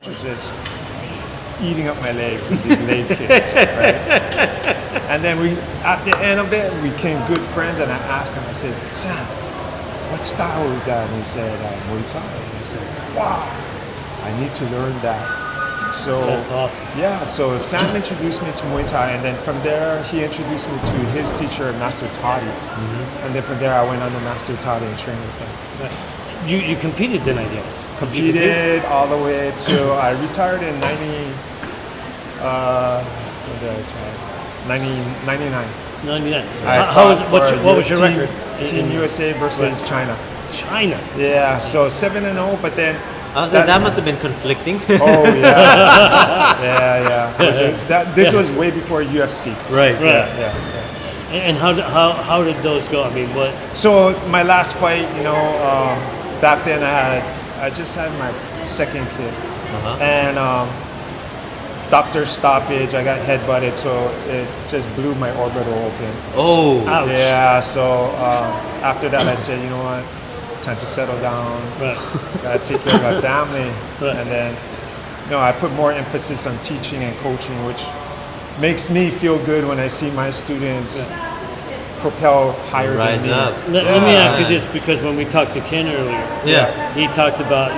was just eating up my legs with these leg kicks, right? And then at the end of it, we became good friends, and I asked him, I said, Sam, what style is that? And he said, Muay Thai. And I said, wow, I need to learn that. So that's awesome. Yeah, so Sam introduced me to Muay Thai, and then from there, he introduced me to his teacher, Master Toddy. Mm-hmm. And then from there, I went under Master Toddy and trained with him. Right. You competed then, I guess. Competed all the way till I retired in 99. 99. What was your record? Team USA versus China. China. Yeah, so 7-0, but then that must have been conflicting. Oh yeah. This was way before UFC. Right. Yeah. And how did those go? I mean, what? So my last fight, back then I just had my second kid, and doctor stoppage. I got headbutted, so it just blew my orbital open. Oh, ouch. Yeah. So after that, I said, you know what, time to settle down. Right. Gotta take care of my family, Right. and then I put more emphasis on teaching and coaching, which makes me feel good when I see my students propel higher rise than me. up. Let me ask you this, because when we talked to Ken earlier, he talked about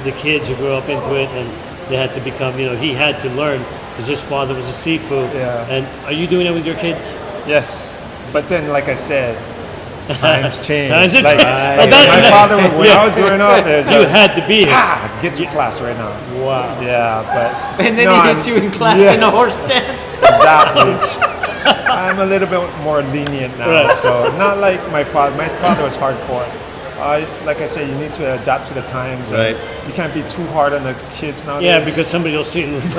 the kids who grew up into it and they had to become, he had to learn because his father was a Sifu. Yeah. And are you doing it with your kids? Yes, but then like I said, times change. Times have Like, changed. my father, when I was growing up, there's You had to be here. get to class right now. Wow. Yeah, but And then he hits you in class in a horse stance. Exactly. I'm a little bit more lenient now, Right. so not like my father. My father was hardcore. Like I say, you need to adapt to the times. And Right. you can't be too hard on the kids nowadays. Yeah, because somebody will see it in the Dude,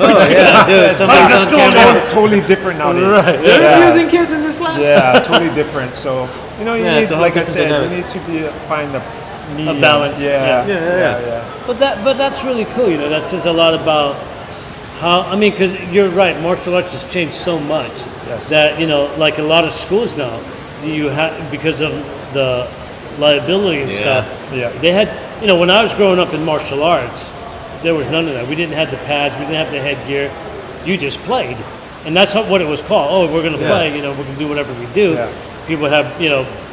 somebody's How's on this going camera. totally different nowadays. Right. They're Yeah. using kids in this class? Yeah, totally different. So you Yeah, need, it's a whole like I different said, dynamic. you need to find a medium. balance. Yeah. But that's really cool. That says a lot about how. I mean, because you're right. Martial arts has changed so much Yes. that like a lot of schools now, you have because of the liability and stuff. Yeah. They had. When I was growing up in martial arts, there was none of that. We didn't have the pads. We didn't have the headgear. You just played, and that's what it was called. Oh, we're gonna play. We're gonna do whatever we do. Yeah. People have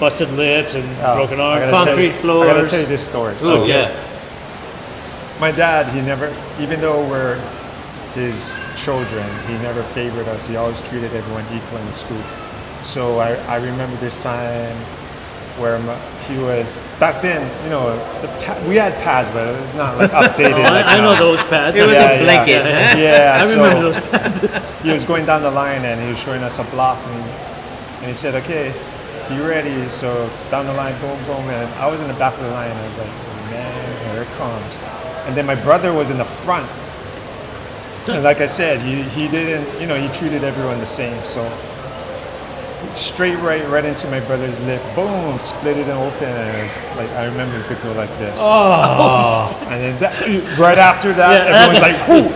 busted lips and broken I arms. gotta tell Concrete you- floors. I gotta tell you this story. Ooh, yeah. My dad, he never, even though we're his children, he never favored us. He always treated everyone equal in the school. So I remember this time where he was, back then, we had pads, but it was not like updated. like I know now. those pads. It was Yeah, a blanket. yeah. Yeah, I so remember those pads. he was going down the line and he was showing us a block, and he said, okay, be ready. So down the line, boom, boom, and I was in the back of the line. I was like, oh, man, here it comes. And then my brother was in the front. And like I said, he didn't, he treated everyone the same. So straight right into my brother's lip, boom, split it open, and it was like, I remember it could go like this. Oh. And then right after that, everyone's like, okay.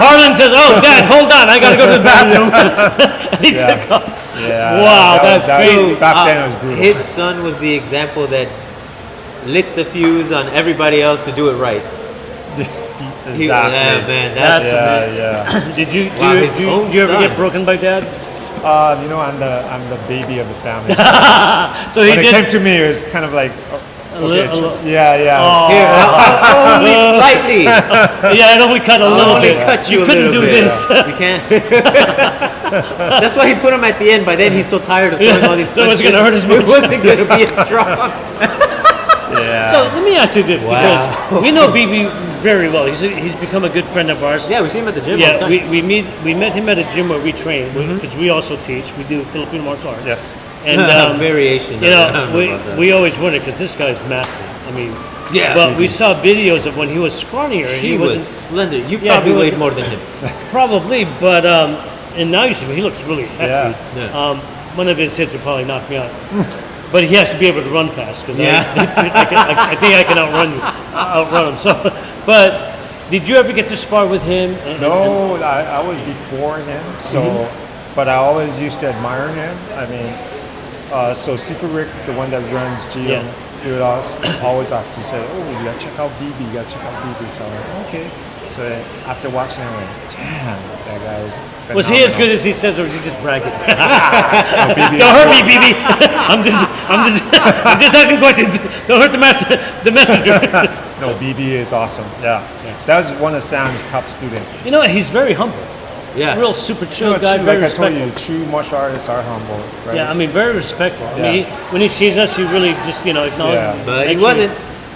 Harlan says, "Oh, Dad, hold on, I gotta go to the bathroom." And he took off. Yeah. Wow, that that's crazy. Back then it was brutal. His son was the example that lit the fuse on everybody else to do it right. Exactly. Yeah, man, that's Yeah. Did you Wow, his own you ever son. get broken by Dad? I'm the baby of the family. So So he when it did. came to me, it was kind of like, little- yeah. Here, only slightly. Yeah, I know we cut a little Only bit. cut you a couldn't little do bit. this. You can't. That's why he put him at the end. By then, he's so tired of throwing all these So it's punches. gonna hurt his It moves. wasn't going to be as strong. Yeah. So let me ask you this, Wow. because we know BB very well. He's become a good friend of ours. Yeah, we see him at the gym all the Yeah, time. we met him at a gym where we train, because we also teach. We do Filipino martial arts. Yes. And Variation. I don't know about that. we always wonder because this guy's massive. I mean, Yeah. But we saw videos of when he was scrawnier. And He was slender. You probably he weighed was- more than him. Probably, but and now you see him, he looks really hefty. Yeah. One of his hits would probably knock me out. But he has to be able to run fast because Yeah. I think I can outrun him. So, but did you ever get to spar with him? No, I was before him, so, but I always used to admire him. I mean, so Sifu Rick, the one that runs GM, Yeah. he would always have to say, "Oh, you gotta check out BB. You gotta check out BB." So I'm like, "Okay." So then after watching, I'm like, "Damn, that guy is." Was he as good as he says, or was he just bragging? No, BB Don't hurt me, BB. I'm just asking questions. Don't hurt the messenger. No, BB is awesome. Yeah. That was one of Sam's top students. You know, he's very humble. Yeah. Real super chill You know, guy, true, very like I told respectful. you, true martial artists are humble, right? Yeah, I mean, very respectful. I mean, Yeah. when he sees us, he really just, acknowledges. Yeah. But he Actually- wasn't.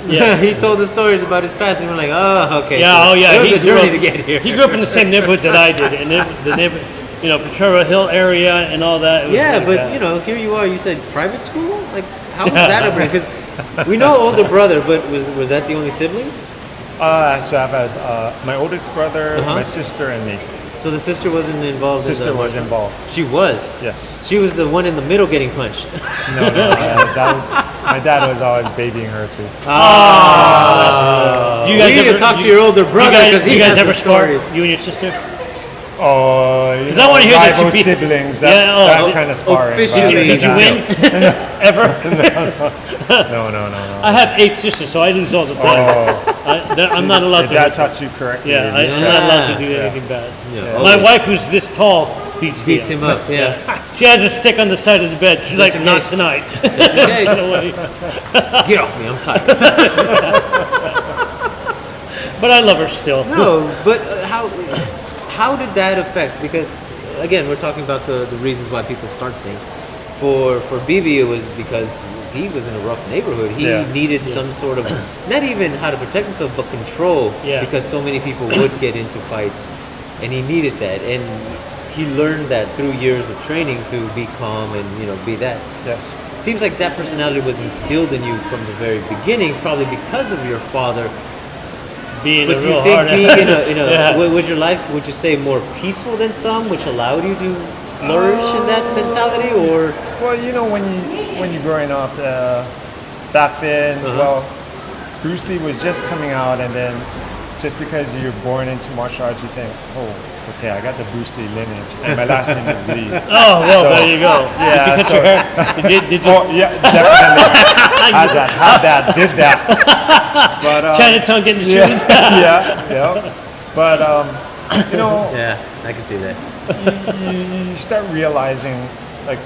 Yeah. He told the stories about his past, and we're like, oh, okay. Yeah, so oh yeah. It was he a grew journey up- to get here. He grew up in the same neighborhoods that I did, and the neighbor, Potrero Hill area and all that. It was Yeah, really but bad. here you are. You said private school. Like, how was that over? Because we know older brother, but was that the only siblings? So I have my oldest brother, Uh-huh. my sister, and me. So the sister wasn't involved. Sister in the, was involved. She was. Yes. She was the one in the middle getting punched. No, that was my dad was always babying her too. Do you You need to talk to your older brother because you guys has ever the spar? stories. You and your sister? Oh, Because I want to hear that rival you beat- siblings. That's Yeah, that kind of sparring. officially. Did you win? Ever? No. I have 8 sisters, so I lose all the time. I'm not allowed Your to. dad hurt taught you correctly. Yeah, I'm Respect. not allowed to do Yeah. anything bad. Yeah, My always. wife, who's this tall, beats Beats him up. Yeah. She has a stick on the side of the bed. She's Just like, in not case. tonight. Just in case. No way. Get off me. I'm tired. But I love her still. No, but how did that affect? Because again, we're talking about the reasons why people start things. For BB, it was because he was in a rough neighborhood. He Yeah. needed some sort of not even how to protect himself, but control. Yeah. Because so many people would get into fights, and he needed that. And he learned that through years of training to be calm and be that. Yes. Seems like that personality was instilled in you from the very beginning, probably because of your father. Being But a do you real think hard being Yeah. was your life, would you say, more peaceful than some, which allowed you to flourish in that mentality, or? Well, when you're growing up, back then, Uh-huh. well, Bruce Lee was just coming out, and then just because you're born into martial arts, you think, oh, okay, I got the Bruce Lee lineage, and my last name is Lee. Oh, well, So- there you go. Yeah, Did you cut so- your hair? Did you? Oh, yeah, definitely. had that, did that. But Chinatown getting the yeah, shoes? yeah. But Yeah, I can see that. you start realizing, like,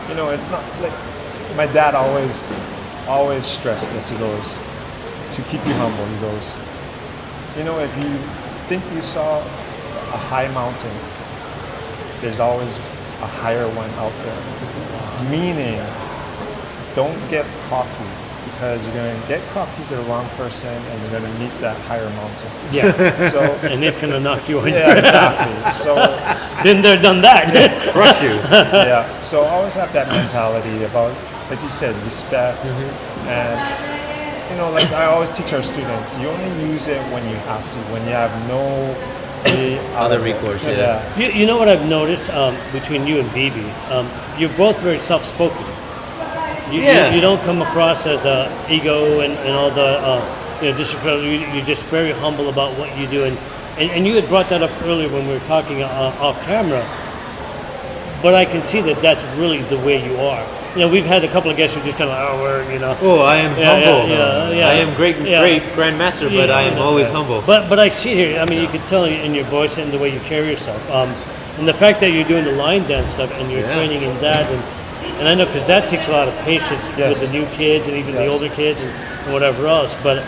it's not like my dad always stressed this. He goes, to keep you humble. He goes, if you think you saw a high mountain, there's always a higher one out there. Meaning, don't get cocky, because you're going to get cocky to the wrong person and you're going to meet that higher mountain. Yeah. So, And it's going to knock you on yeah, exactly. So, Been there, done that. Crush you. yeah. So always have that mentality about, like you said, respect. And, like I always teach our students, you only use it when you have to, when you have no way out Other of it. recourse, yeah. You know what I've noticed between you and BB? You're both very soft-spoken. Yeah. You don't come across as ego and all the disrespect. You're just very humble about what you do, and you had brought that up earlier when we were talking off camera. But I can see that that's really the way you are. We've had a couple of guests who just kind of Oh, I am humble. yeah. I am great grandmaster, but I am always humble. But I see here. I mean, you can tell in your voice and the way you carry yourself, and the fact that you're doing the line dance stuff and you're Yeah. training in that, and I know because that takes a lot of patience Yes. with the new kids and even the Yes. older kids and whatever else. But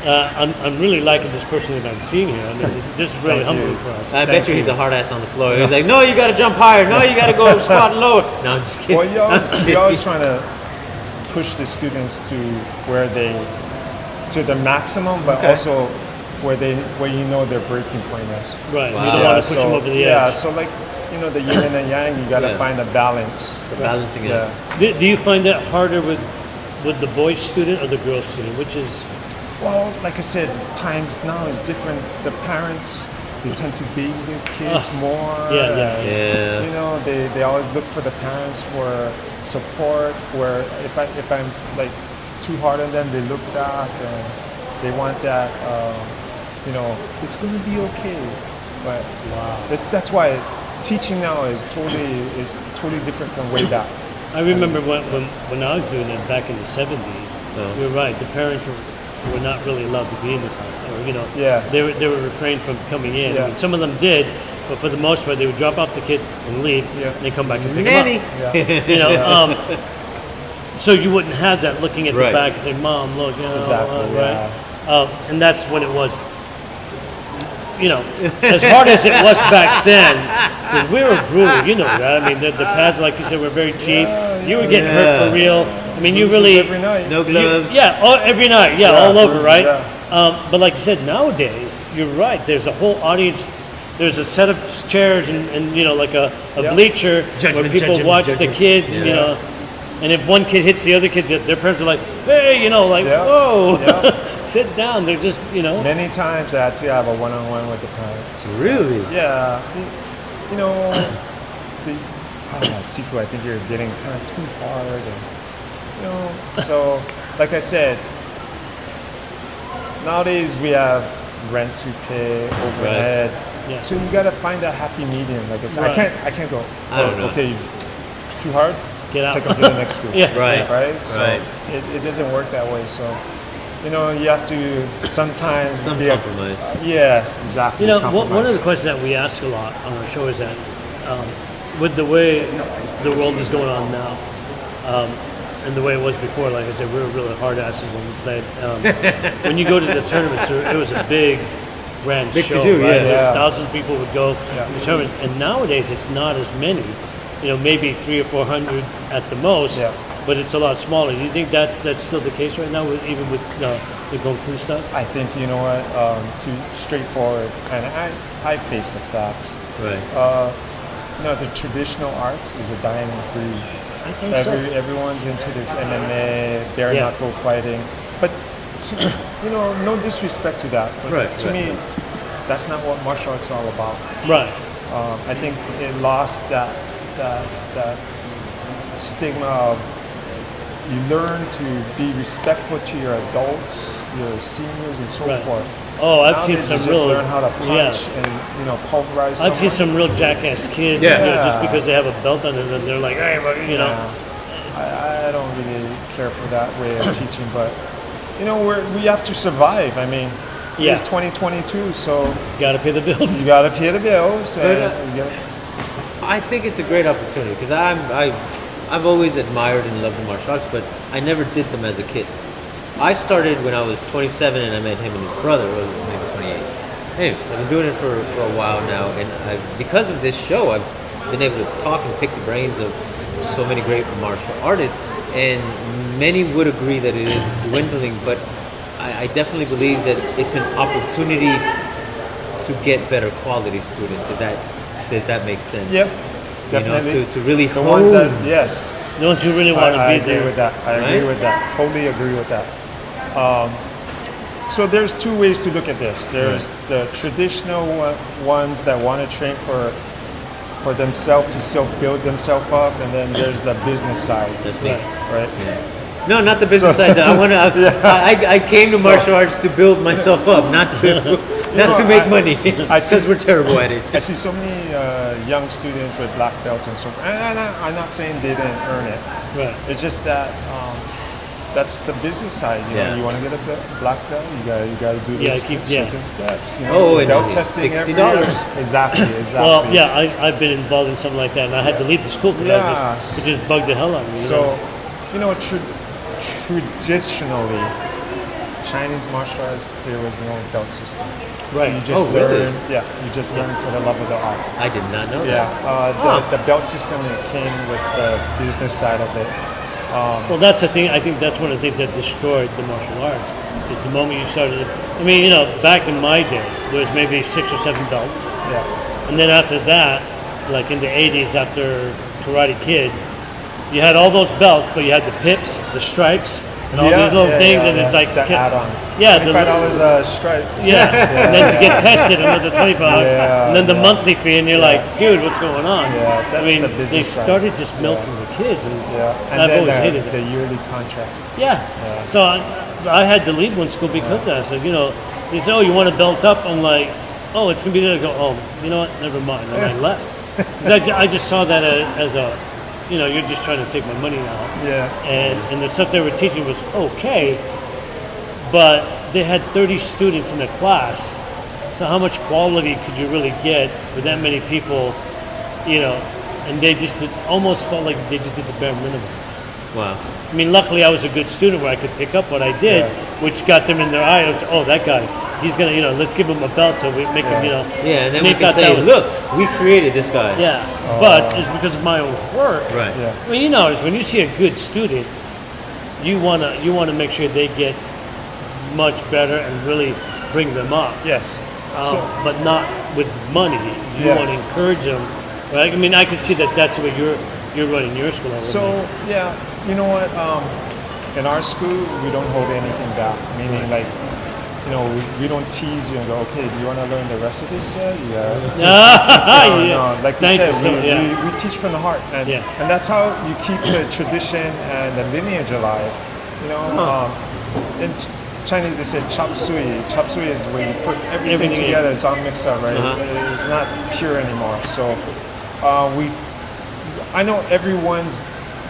I'm really liking this person that I'm seeing here. I mean, this is really Thank you. humbling for us. I bet you he's a hard ass on the floor. He's like, no, you got to jump higher. No, you got to go squat lower. No, I'm just kidding. Well, you're always trying to push the students to to the maximum, but Okay. also where their breaking point is. Right. Wow. You don't want to push them over the Yeah, edge. so like the yin and the yang, you got to Yeah. find a balance. It's a balancing it. Yeah. Do you find that harder with the boy student or the girl student? Which is Well, like I said, times now is different. The parents, they tend to baby their kids more. yeah. and, Yeah. They always look for the parents for support. Where if I'm like too hard on them, they look back and they want that. It's going to be okay. But that's why teaching now is totally different from way back. I remember when I was doing it back in the 70s. you're right. The parents were not really allowed to be in the class, or Yeah. they were refrained from coming in. Yeah. I mean, some of them did, but for the most part, they would drop off the kids and leave, Yeah. and then come back and pick Nanny. them up. Yeah. So you wouldn't have that looking at Right. the back and say, "Mom, look," Exactly, right? And that's when it was. As hard as it was back then, 'cause we were brutal, you know that. I mean, the pads, like you said, were very cheap. You were getting hurt for real. I mean, you really every night. No gloves. every night, Yeah, all over, bruises, right? yeah. But like you said, nowadays, you're right. There's a whole audience. There's a set of chairs and like a Yeah. bleacher Judgment, where people judgment, watch judgment. the kids, and Yeah. and if one kid hits the other kid, their parents are like, "Hey," Yeah. "Whoa, Yeah. sit down." They're just, Many times I had to have a one-on-one with the parents. Really? Yeah, Sifu, I think you're getting kind of too hard, and so like I said, nowadays we have rent to pay, overhead, Yeah. so you gotta find that happy medium. Like I said, Right. I can't go. I don't know. Okay, too hard. Get out. Take them to the next school. Yeah. Right. Right. So Right. it doesn't work that way. So you have to sometimes Some be compromise. Yes, exactly. One of the compromise. questions that we ask a lot on our show is that with the way the world is going on now, and the way it was before, like I said, we were really hard asses when we played. When you go to the tournaments, it was a big, grand Big to show, do, right? yeah. There's Yeah. thousands of people would go Yeah. to the tournaments, and nowadays it's not as many. Maybe 300 or 400 at the most, Yeah. but it's a lot smaller. Do you think that's still the case right now, even with the Goku stuff? I think too straightforward, and I face the facts. Right. The traditional arts is a dying breed. I think so. Everyone's into this MMA, bare Yeah. knuckle fighting, but no disrespect to that. But Right, to right, me, that's not what martial arts is all about. Right. I think it lost that stigma of you learn to be respectful to your adults, your seniors, and so Right. forth. Oh, I've seen Nowadays, some you just real. learn how to punch and pulverize. I've seen someone. some real jackass kids. Yeah. Just because they have a belt on it, and they're like, "Hey, well, I don't really care for that way of teaching, but we have to survive. I mean, Yeah. it's 2022, so got to pay the bills." you got to pay the bills. And But, I think it's a great opportunity because I've always admired and loved the martial arts, but I never did them as a kid. I started when I was 27 and I met him and his brother, who was maybe 28. Anyway, I've been doing it for a while now, and because of this show, I've been able to talk and pick the brains of so many great martial artists, and many would agree that it is dwindling, but I definitely believe that it's an opportunity to get better quality students, if that makes sense. Yep, definitely. To really the ones that hone. yes, The ones who really want to I be agree there. with that. I agree Right? with that. Totally agree with that. So there's two ways to look at this. There's the traditional ones that want to train for themselves to self-build themselves up, and then there's the business side, That's me. right? No, not the business So- side. I came to martial arts to build myself up, not to make money. I see- Because we're terrible at it. I see so many young students with black belts and so forth. And I'm not saying they didn't earn it. Right. It's just that that's the business side. Yeah. You want to get a black belt, you got to do Yeah, these yeah. certain steps. Oh, and belt it's testing every $60. year. Exactly. Well, yeah, I've been involved in something like that, and I had to leave the school because Yes. it just bugged the hell out of me. So, traditionally, Chinese martial arts, there was no belt system. Right. You just Oh, really? learn. Yeah, you just learn for the love of the art. I did not know Yeah, that. the belt system came with the business side of it. Well, that's the thing. I think that's one of the things that destroyed the martial arts. Is the moment you started. I mean, back in my day, there was maybe 6 or 7 belts, Yeah, and then after that, like in the '80s, after Karate Kid, you had all those belts, but you had the pips, the stripes, and all these little things, and it's like the add-on. Yeah, the- $25 a stripe. Yeah, and then to get tested, another 25, Yeah, and then the yeah. monthly fee, and you're like, dude, what's going on? Yeah, that's I mean, the business they side. started just milking the kids, and Yeah, and I've then always hated the it. yearly contract. Yeah. So I had to leave one school because of that. So they said, "Oh, you want to belt up?" I'm like, "Oh, it's gonna be there." I go, "Oh, you know what? Never mind." And I left. 'Cause I just saw that as a you're just trying to take my money now. Yeah. And the stuff they were teaching was okay, but they had 30 students in the class. So how much quality could you really get with that many people, and they just almost felt like they just did the bare minimum. Wow. I mean, luckily I was a good student where I could pick up what I did, which got them in their eye. I was, oh, that guy, he's going to, let's give him a belt so we make him, Yeah, and then we make can out say, that was- look, we created this guy. Yeah, but it's because of my own work. Right. Yeah. I mean, when you see a good student, you wanna make sure they get much better and really bring them up. Yes. But not with money. You want to encourage them, right? I mean, I can see that that's the way you're running your school. So yeah, you know what? In our school, we don't hold anything back. Meaning, like, we don't tease you and go, okay, do you want to learn the rest of this set? Yeah. No. Like you said, we teach from the heart, and that's how you keep the tradition and the lineage alive. In Chinese, they say chop suey. Chop suey is where you put everything together. It's all mixed up, right? It's not pure anymore. So I know everyone's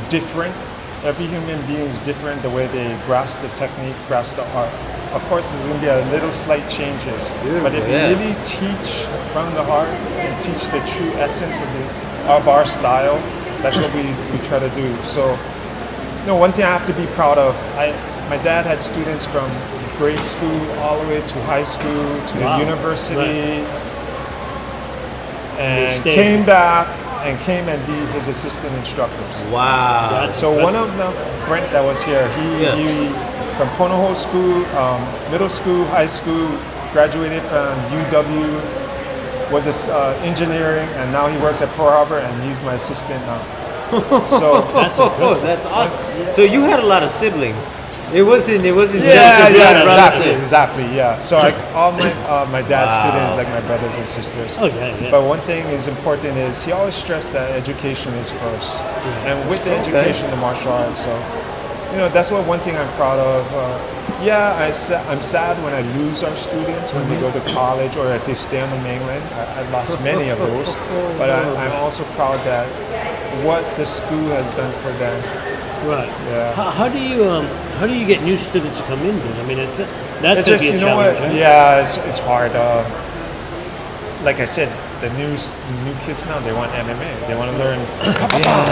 different. Every human being is different. The way they grasp the technique, grasp the art. Of course, there's going to be a little slight changes. But if you really teach from the heart and teach the true essence of our style, that's what we try to do. So, one thing I have to be proud of. My dad had students from grade school all the way to high school to the university, and came back and came and be his assistant instructors. Wow. That's So impressive. one of them, Brent, that was here, he from Ponoho School, middle school, high school, graduated from UW, was engineering, and now he works at Pearl Harbor, and he's my assistant now. So That's impressive. That's awesome. So you had a lot of siblings. It wasn't just yeah, the blood exactly, relatives. exactly, yeah. So all my dad's students, like my brothers and sisters. Oh, yeah. But one thing is important is he always stressed that education is first, and with the education, the martial arts. So, that's one thing I'm proud of. I'm sad when I lose our students when they go to college or if they stay on the mainland. I lost many of those, but I'm also proud that what the school has done for them. Right. Yeah. How do you get new students to come in then? I mean, that's going to just, be a you know challenge, what? right? Yeah, it's hard. Like I said, the new kids now, they want MMA. They want to learn.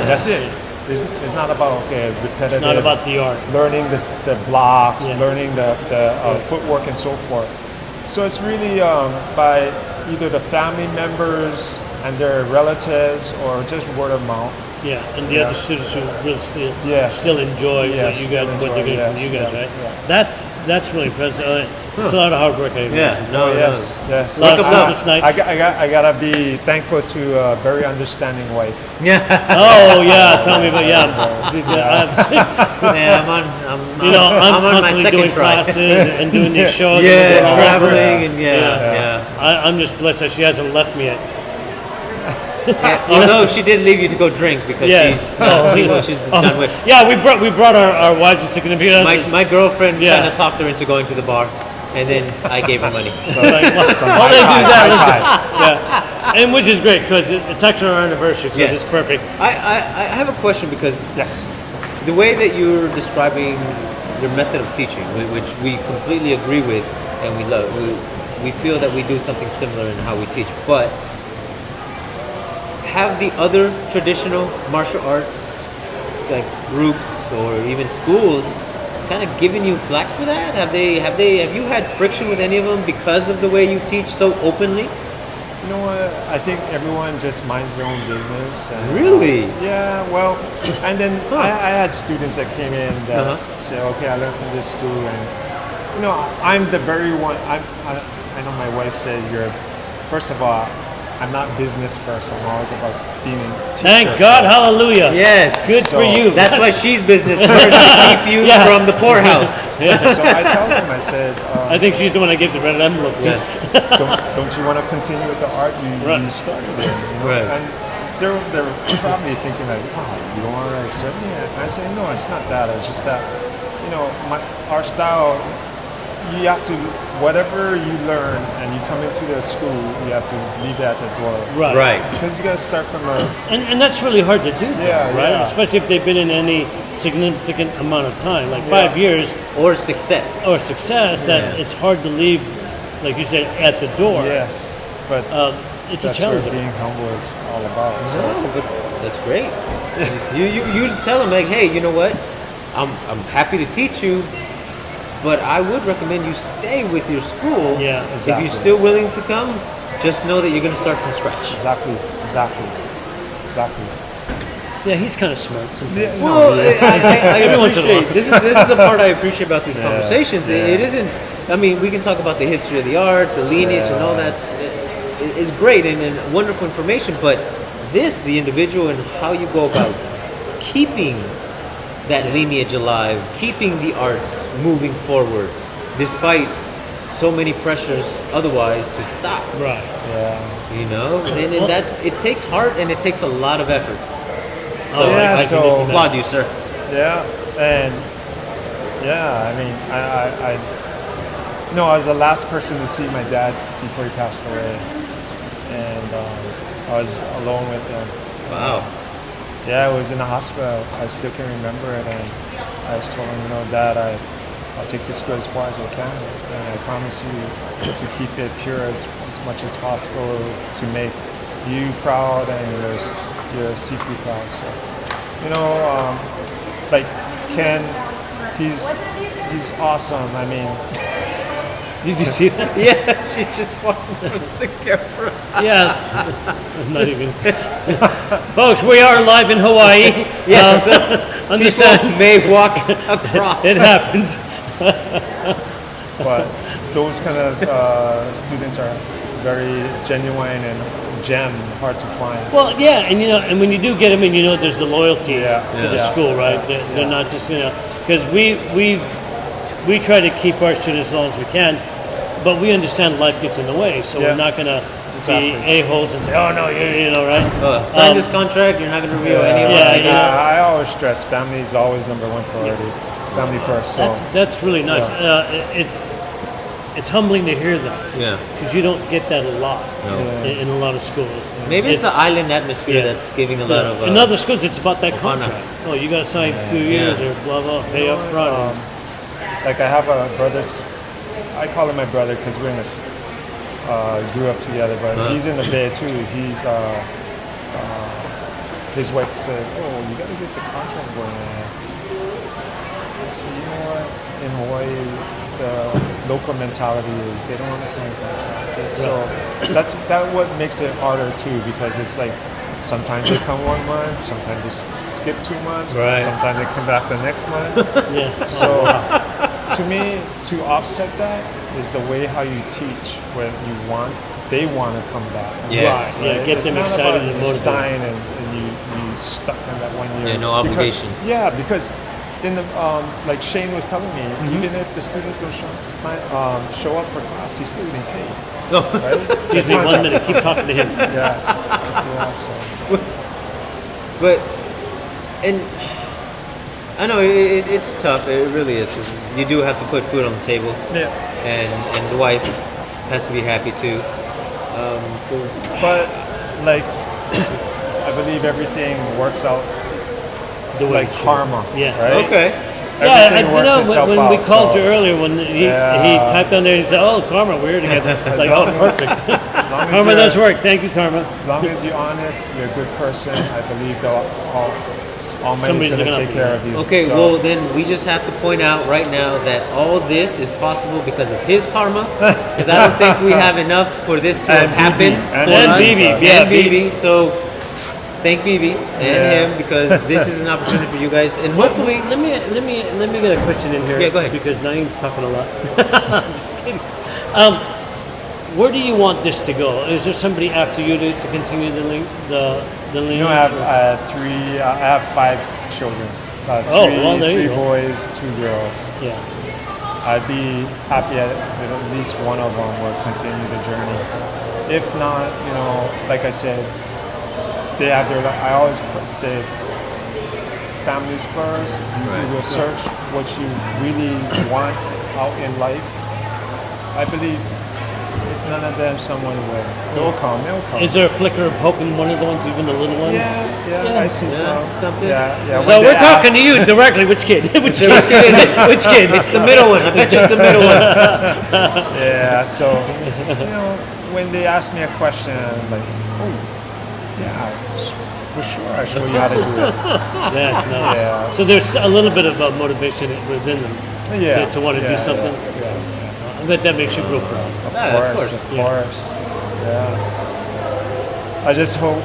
That's it. It's not about repetitive. It's not about the art. Learning the blocks, learning the footwork and so forth. So it's really by either the family members and their relatives or just word of mouth. Yeah, and the other students who will still enjoy what you guys, what they're getting from you guys, right? Yeah. That's really impressive. It's a lot of hard work. I imagine. Yes. A lot of sleepless nights. I gotta be thankful to a very understanding wife. Yeah. Oh yeah, tell me about I'm on my constantly second doing try. classes and doing these shows. Yeah, and traveling and I'm just blessed that she hasn't left me yet. Although she did leave you to go drink because she's done with. Yeah, we brought our wives to significant. My girlfriend kind of talked her into going to the bar, and then I gave her money. So, They do that. And which is great because it's actually our anniversary, so it's perfect. I have a question because the way that you're describing your method of teaching, which we completely agree with and we love, we feel that we do something similar in how we teach, but have the other traditional martial arts like groups or even schools kind of given you flack for that? Have you had friction with any of them because of the way you teach so openly? You know what? I think everyone just minds their own business. And, Really? Yeah. Well, and then I had students that came in that say, "Okay, I learned from this school," and I'm the very one. I know my wife said, first of all, I'm not business first. I'm always about being a teacher. Thank God, hallelujah. Yes. Good for you. That's why she's business first to keep you from the poorhouse. So I tell them, I said, I think she's the one that gave the red envelope to. don't you want to continue with the art you started in? Right. And they're probably thinking like, wow, you don't want to accept me? And I say, no, it's not that. It's just that, our style, you have to, whatever you learn and you come into the school, you have to leave it at the door. Right. Because you got to start from a... And that's really hard to do, right? Yeah. Especially if they've been in any significant amount of time, like 5 years. Or success. That it's hard to leave, like you said, at the door. Yes, but it's a that's challenge. what being humble is all about. So. No, but that's great. you tell them like, hey, you know what? I'm happy to teach you, but I would recommend you stay with your school. Yeah, If you're still willing to come, just know that you're going to start from scratch. Exactly. Yeah, he's kind of smart sometimes. Yeah, Well, I Every once in a appreciate while. this is the part I appreciate about these conversations. yeah. It isn't. I mean, we can talk about the history of the art, the lineage, and all that. Is great and wonderful information, but the individual and how you go about keeping that lineage alive, keeping the arts moving forward, despite so many pressures otherwise to stop. Right. Yeah. You know, and that it takes heart and it takes a lot of effort. Oh, Yeah, I so- can just applaud you, sir. Yeah, and I mean, I was the last person to see my dad before he passed away, and I was alone with him. Wow. Yeah, I was in the hospital. I still can remember it, and I just told him, Dad, I'll take this as far as I can, and I promise you to keep it pure as much as possible to make you proud and your Sifu proud. So, like Ken, he's awesome. I mean, Did you see that? Yeah, she just walked with the camera. Yeah. I'm not even. Folks, we are live in Hawaii. Yes. Understand? People may walk across. It happens. but those kind of students are very genuine and hard to find. Well, yeah, and when you do get them in, there's the loyalty Yeah. to the Yeah. school, right? They're not just, because we try to keep our students as long as we can, but we understand life gets in the way, so we're not going to Exactly. be a-holes and say, oh, no, right? Sign this contract. You're not going to reveal any of yeah, it. yeah. I always stress family is always number one priority. Family first. So That's really nice. It's humbling to hear that, Yeah. because you don't get that a lot No. in a lot of schools. Maybe it's the island atmosphere that's giving a lot of. in other schools, it's about that Ohana. contract. Oh, you got to sign 2 years or blah blah, pay up front. like I have a brother's, I call him my brother because we're in a grew up together, but he's in the Bay too. He's his wife said, "Oh, you got to get the contract going." I said, "You know what? In Hawaii, the local mentality is they don't want to sign contracts. So that's what makes it harder too, because it's like sometimes they come 1 month, sometimes they skip 2 months, Right. sometimes they come back the next month. Yeah. So to me, to offset that is the way how you teach when they want to come back. Yes. Right. Yeah, get It's them not excited about and you motivated. sign and you stuck in that 1 year. Yeah, no obligation. Because in the like Shane was telling me, even if the students don't show up for class, he's still getting paid. Right? Excuse me 1 minute. Keep talking to him. Yeah. So. But, and I know it's tough. It really is. 'Cause you do have to put food on the table, Yeah. and the wife has to be happy too. So But like, I believe everything works out The way like it should. karma. Yeah. Right? okay. Everything works itself when out. we called so you earlier, when he typed on there and said, "Oh, Karma, we're together." Like, oh, perfect. as long as Karma you're- does work. Thank you, Karma. As long as you're honest, you're a good person, I believe Almighty's Somebody's going to looking out take for care you. of you. Okay, So, well then we just have to point out right now that all this is possible because of his karma. Because I don't think we have enough for this to have And happened. BB, and for us. BB, yeah, and BB. So thank BB and Yeah. him, because this is an opportunity for you guys, and hopefully. Let me get a question in here. Yeah, go ahead. Because Naeem's talking a lot. Just kidding. Where do you want this to go? Is there somebody after you to continue the lineage? I have 5 children. So I have Oh, well, there you three go. boys, 2 girls. Yeah. I'd be happy that at least one of them will continue the journey. If not, like I said, they have their life. I always say families first. You will search what you really want out in life, I believe if none of them, someone will. They'll come. They'll come. Is there a flicker of hope in one of the ones, even the little ones? Yeah, I see some. something. Yeah. So we're talking to you directly. Which kid? Which kid? Which kid? It's the middle one. I bet you it's the middle one. Yeah, so, when they ask me a question, I'm like, oh, yeah, for sure, I show you how to do it. That's nice. Yeah. So there's a little bit of motivation within them Yeah. to want to do something. Yeah. I bet that makes you real proud. Of Yeah, of course, course. of course. Yeah. I just hope,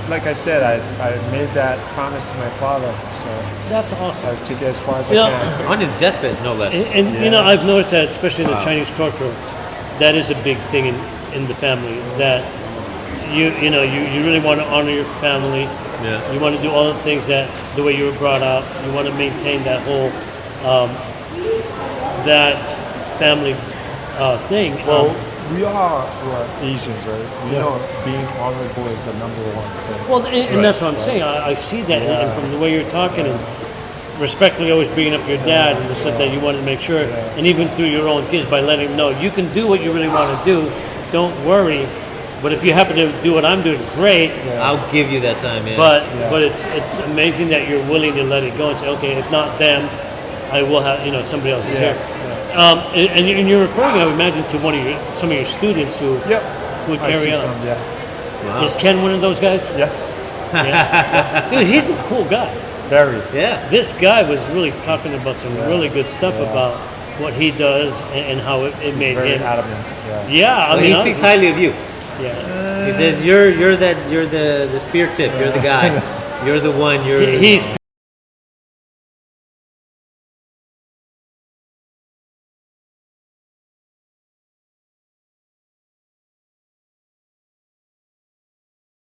like I said, I made that promise to my father, so That's awesome. I took it as far as Yeah. I can. On his deathbed, no less. And I've noticed that, especially in the Chinese culture, that is a big thing in the family. That you really want to honor your family. Yeah. You want to do all the things that the way you were brought up. You want to maintain that whole that family thing. Well, we're Asians, right? We know being honorable is the number one thing. Well, and that's what I'm saying. I see that and from the way you're talking and respectfully always bringing up your dad and the stuff that you wanted to make sure, and even through your own kids by letting them know you can do what you really want to do. Don't worry. But if you happen to do what I'm doing, great. I'll give you that time, man. But it's amazing that you're willing to let it go and say, okay, if not them, I will have somebody else is here. And you're referring, I would imagine, to some of your students who would I carry see on. some, yeah. Wow. Is Ken one of those guys? Yes, Yeah. Dude, he's a cool guy. very. Yeah. This guy was really talking about some really good stuff about what he does and how it He's made very him. adamant. Yeah. Yeah, I Well, mean, he speaks highly of you. Yeah. He says you're the spear tip. You're the guy. You're the one. You're He's